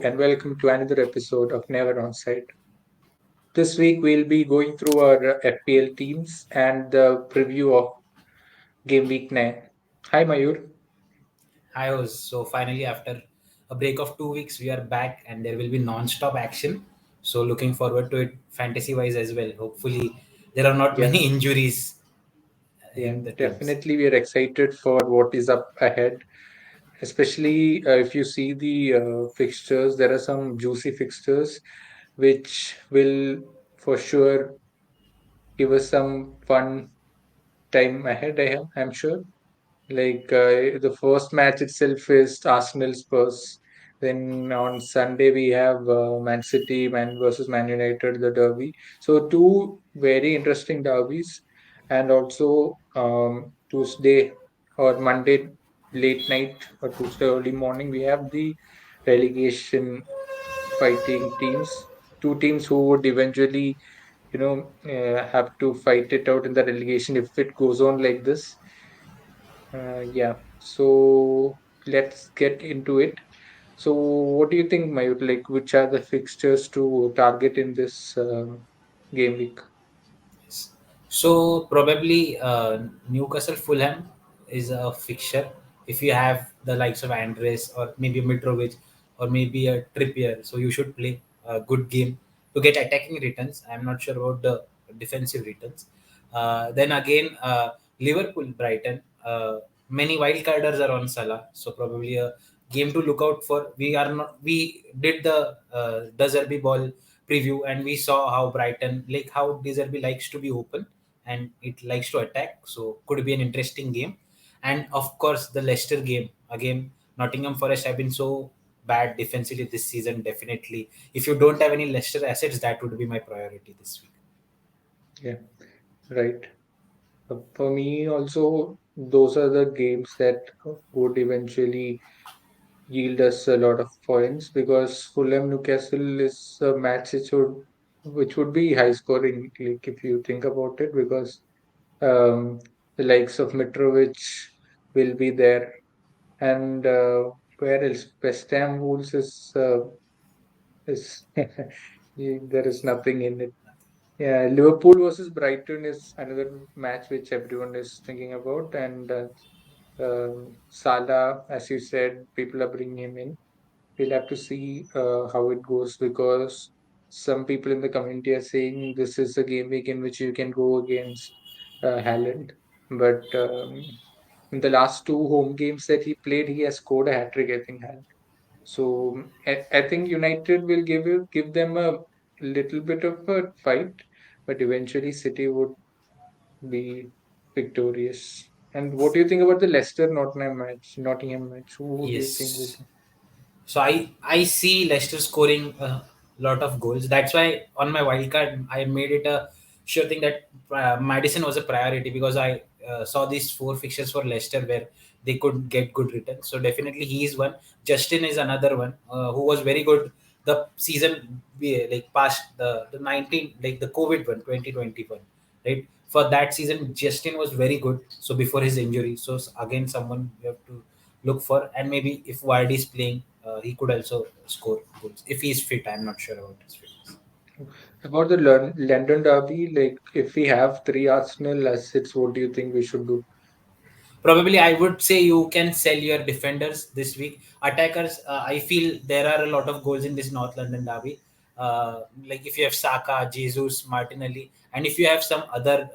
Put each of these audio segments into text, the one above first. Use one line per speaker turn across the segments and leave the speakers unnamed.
and welcome to another episode of Never Onside. This week we'll be going through our FPL teams and the preview of Game Week 9. Hi Mayur.
Hi, Oz. So finally, after a break of 2 weeks, we are back and there will be non-stop action. So looking forward to it fantasy-wise as well. Hopefully, there are not
Yeah,
many injuries
yeah,
in the teams.
definitely we are excited for what is up ahead. Especially if you see the fixtures, there are some juicy fixtures which will for sure give us some fun time ahead. I'm sure. Like the first match itself is Arsenal Spurs. Then on Sunday we have Man City Man versus Man United, the derby. So two very interesting derbies, and also Tuesday or Monday late night or Tuesday early morning we have the relegation fighting teams. Two teams who would eventually, have to fight it out in the relegation if it goes on like this. Yeah, so let's get into it. So, what do you think, Mayur? Like, which are the fixtures to target in this game week?
Yes. So probably Newcastle Fulham is a fixture. If you have the likes of Andres or maybe Mitrovic or maybe a Trippier, so you should play a good game to get attacking returns. I'm not sure about the defensive returns. Then again, Liverpool Brighton. Many wildcarders are on Salah, so probably a game to look out for. We are not. We did the Deserby ball preview and we saw how Brighton, like how Deserby likes to be open and it likes to attack. So could be an interesting game. And of course the Leicester game again. Nottingham Forest have been so bad defensively this season. Definitely, if you don't have any Leicester assets, that would be my priority this week.
Yeah, right. For me, also, those are the games that would eventually yield us a lot of points because Fulham Newcastle is a match which would be high scoring, like if you think about it, because um, the likes of Mitrovic will be there. And where else? West Ham Wolves is there is nothing in it. Yeah, Liverpool versus Brighton is another match which everyone is thinking about, and Salah, as you said, people are bringing him in. We'll have to see how it goes because some people in the community are saying this is a game week in which you can go against Haaland, but in the last two home games that he played, he has scored a hat trick. I think Haaland. So I think United will give them a little bit of a fight, but eventually City would be victorious. And what do you think about the Leicester Nottingham match? Nottingham match. Who do you think would?
Yes. So I see Leicester scoring a lot of goals. That's why on my wildcard I made it a sure thing that Madison was a priority because I saw these four fixtures for Leicester where they could get good returns. So definitely he is one. Justin is another one who was very good the season like past the 19 like the COVID one 2021, right? For that season Justin was very good. So before his injury, so again someone you have to look for. And maybe if Vardy is playing, he could also score goals if he's fit. I'm not sure about his fitness.
About the London derby, like if we have three Arsenal assets, what do you think we should do?
Probably, I would say you can sell your defenders this week. Attackers, I feel there are a lot of goals in this North London derby. Like if you have Saka, Jesus, Martinelli, and if you have some other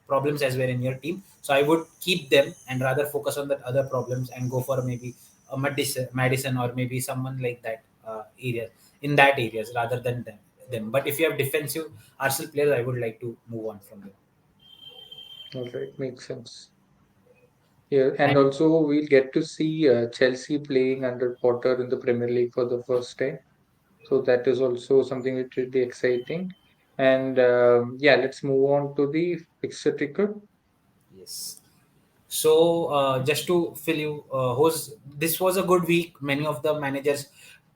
problems as well in your team, so I would keep them and rather focus on the other problems and go for maybe a Madison or maybe someone like that area in that areas rather than them. But if you have defensive Arsenal players, I would like to move on from them.
All right, makes sense. Yeah, and
And
also we'll get to see Chelsea playing under Potter in the Premier League for the first time. So that is also something which will be exciting. And yeah, let's move on to the fixture ticker.
yes. So just to fill you, this was a good week. Many of the managers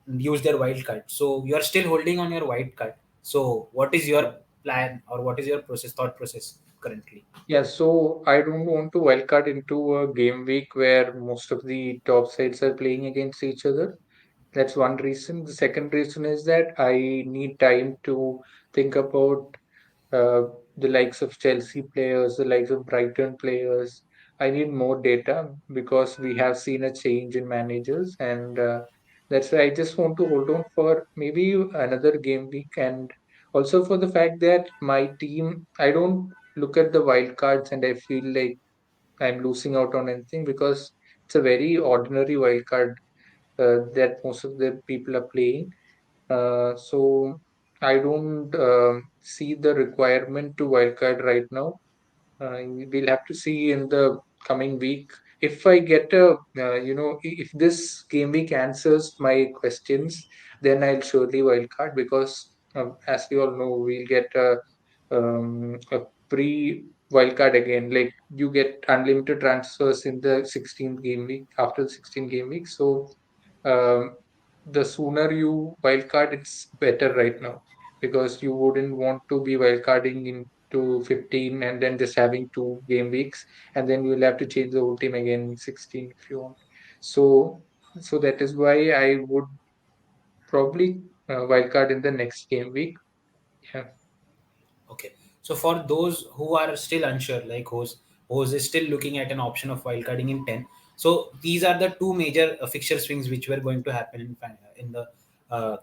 used their wild card. So you are still holding on your wild card. So what is your plan or what is your thought process currently?
Yeah, so I don't want to wildcard into a game week where most of the top sides are playing against each other. That's one reason. The second reason is that I need time to think about uh, the likes of Chelsea players, the likes of Brighton players. I need more data because we have seen a change in managers, and that's why I just want to hold on for maybe another game week, and also for the fact that my team, I don't look at the wild cards and I feel like I'm losing out on anything because it's a very ordinary wild card that most of the people are playing. So I don't see the requirement to wildcard right now. We'll have to see in the coming week if I get a if this game week answers my questions, then I'll surely wildcard because as we all know, we'll get a pre wildcard again. Like you get unlimited transfers in the 16th game week after the 16th game week. So um, the sooner you wildcard, it's better right now because you wouldn't want to be wildcarding into 15 and then just having 2 game weeks, and then you'll have to change the whole team again in 16 if you want. So, so that is why I would probably wildcard in the next game week. Yeah.
Okay. So for those who are still unsure, like who's is still looking at an option of wildcarding in 10. So these are the two major fixture swings which were going to happen in the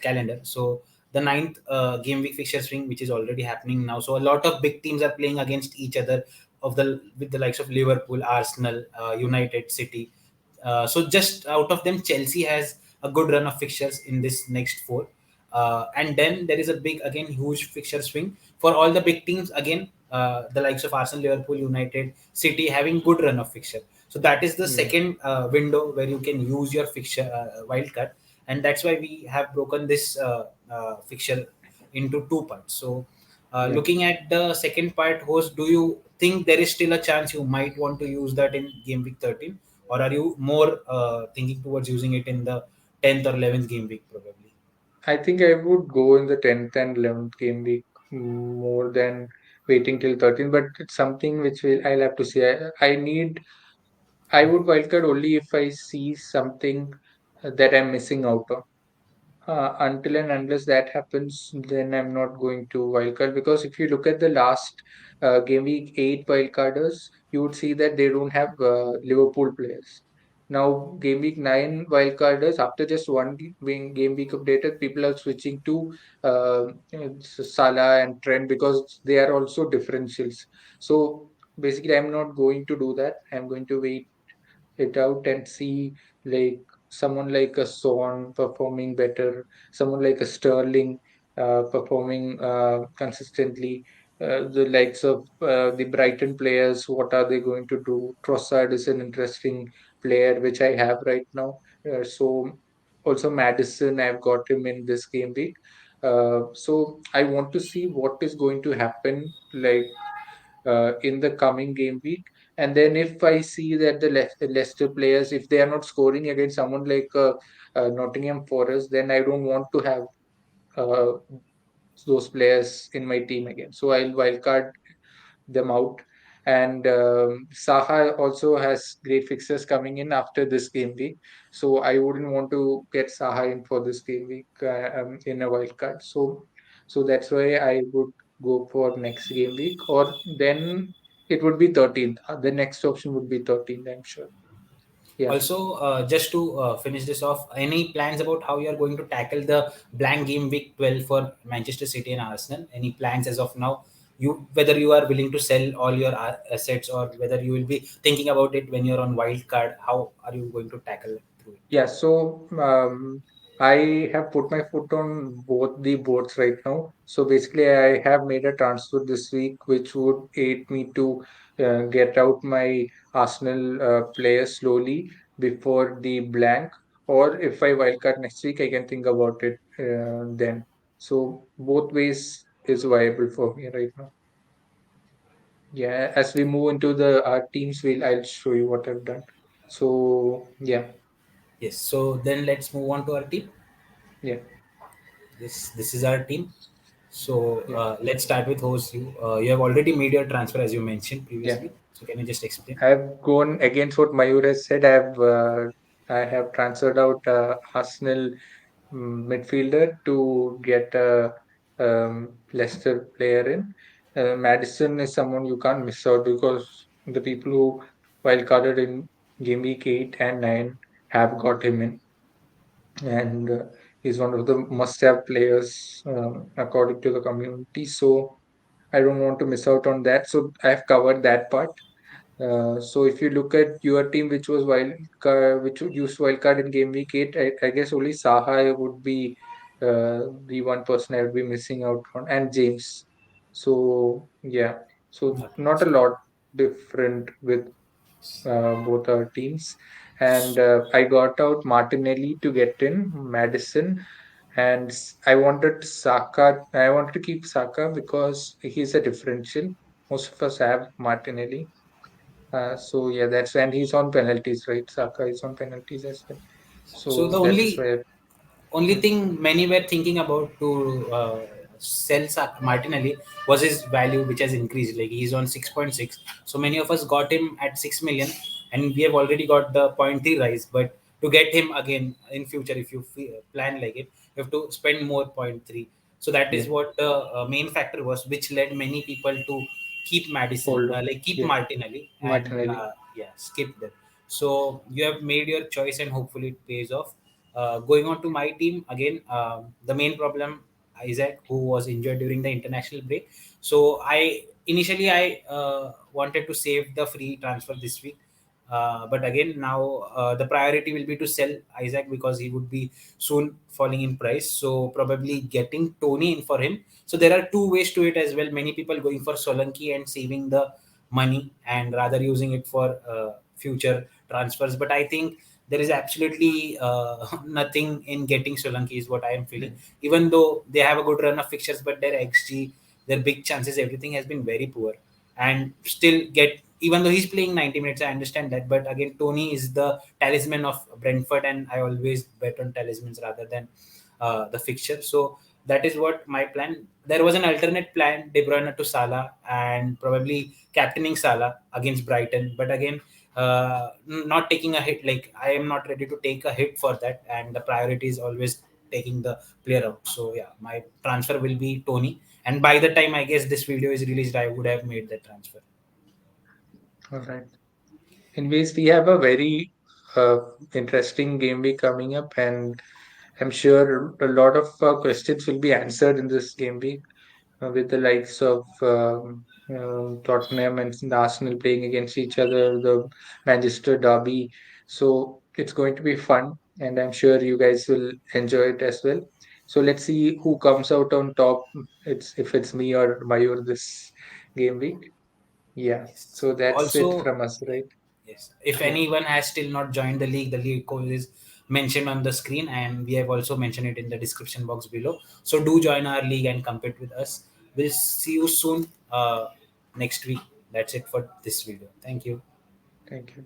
calendar. So the ninth game week fixture swing, which is already happening now. So a lot of big teams are playing against each other of the with the likes of Liverpool, Arsenal, United, City. So just out of them, Chelsea has a good run of fixtures in this next four. And then there is a big, again, huge fixture swing for all the big teams. Again, the likes of Arsenal, Liverpool, United, City having good run of fixture. So that is the
Mm.
second window where you can use your fixture wildcard, and that's why we have broken this fixture into two parts. So,
Yeah.
looking at the second part, host, do you think there is still a chance you might want to use that in game week 13, or are you more thinking towards using it in the 10th or 11th game week probably?
I think I would go in the 10th and 11th game week more than waiting till 13th, but it's something which I'll have to see. I would wildcard only if I see something that I'm missing out on. Until and unless that happens, then I'm not going to wildcard because if you look at the last game week 8 wildcarders, you would see that they don't have Liverpool players. Now, game week 9 wildcarders, after just one game week updated, people are switching to Salah and Trent because they are also differentials. So basically, I'm not going to do that. I'm going to wait it out and see like someone like a Son performing better, someone like a Sterling performing consistently. The likes of the Brighton players, what are they going to do? Trossard is an interesting player which I have right now. So also Madison, I've got him in this game week. So I want to see what is going to happen like in the coming game week. And then if I see that the Leicester players, if they are not scoring against someone like Nottingham Forest, then I don't want to have uh, those players in my team again. So I'll wildcard them out. And Saha also has great fixtures coming in after this game week. So I wouldn't want to get Saha in for this game week in a wild card. So that's why I would go for next game week, or then it would be 13th. The next option would be 13th, I'm sure. Yeah.
Also, just to finish this off, any plans about how you are going to tackle the blank game week 12 for Manchester City and Arsenal? Any plans as of now? You, whether you are willing to sell all your assets, or whether you will be thinking about it when you're on wild card, how are you going to tackle it through it?
Yeah, so I have put my foot on both the boards right now. So basically, I have made a transfer this week, which would aid me to get out my Arsenal players slowly before the blank. Or if I wildcard next week, I can think about it then. So both ways is viable for me right now. Yeah, as we move into the teams, I'll show you what I've done. So yeah,
Yes. So then let's move on to our team.
yeah,
This is our team. So
yeah.
let's start with host. You have already made your transfer as you mentioned
Yeah,
previously. So can you just explain?
I've gone against what Mayur has said. I have transferred out Arsenal midfielder to get a Leicester player in. Madison is someone you can't miss out because the people who wildcarded in game week 8 and 9 have got him in, and he's one of the must-have players according to the community. So I don't want to miss out on that. So I've covered that part. So if you look at your team, which was wild card, which used wild card in game week 8, I guess only Saha would be the one person I would be missing out on, and James. So yeah, so
Not
not
much.
a lot different with both our teams. And I got out Martinelli to get in Madison, and I wanted Saka. I wanted to keep Saka because he's a differential. Most of us have Martinelli. So yeah, that's, and he's on penalties, right? Saka is on penalties as well.
So
So that is where.
only
Hmm,
thing many were thinking about to sell Martinelli was his value, which has increased. Like he's on 6.6. So many of us got him at 6 million, and we have already got the point 3 rise. But to get him again in future, if you plan like it, you have to spend more point 3. So that
yeah,
is what the main factor was, which led many people to keep Madison,
hold on.
like keep
Yeah,
Martinelli, and
Martinelli.
yeah, skip them. So you have made your choice, and hopefully it pays off. Going on to my team again, the main problem, Isaac, who was injured during the international break. So I wanted to save the free transfer this week. But again, now the priority will be to sell Isaac because he would be soon falling in price. So probably getting Tony in for him. So there are two ways to it as well. Many people going for Solanke and saving the money and rather using it for future transfers. But I think there is absolutely nothing in getting Solanke is what I am feeling.
Hmm,
Even though they have a good run of fixtures, but their XG, their big chances, everything has been very poor. And still get, even though he's playing 90 minutes, I understand that. But again, Tony is the talisman of Brentford, and I always bet on talismans rather than the fixture. So that is what my plan. There was an alternate plan, De Bruyne to Salah, and probably captaining Salah against Brighton. But again, not taking a hit. Like I am not ready to take a hit for that, and the priority is always taking the player out. So yeah, my transfer will be Tony, and by the time I guess this video is released, I would have made the transfer.
all right. Anyways, we have a very uh, interesting game week coming up, and I'm sure a lot of questions will be answered in this game week with the likes of Tottenham and the Arsenal playing against each other, the Manchester derby. So it's going to be fun, and I'm sure you guys will enjoy it as well. So let's see who comes out on top. It's if it's me or Mayur this game week. Yeah.
Yes.
So that's it
Also,
from us, right?
yes. If
Yeah.
anyone has still not joined the league code is mentioned on the screen, and we have also mentioned it in the description box below. So do join our league and compete with us. We'll see you soon next week. That's it for this video. Thank you.
Thank you.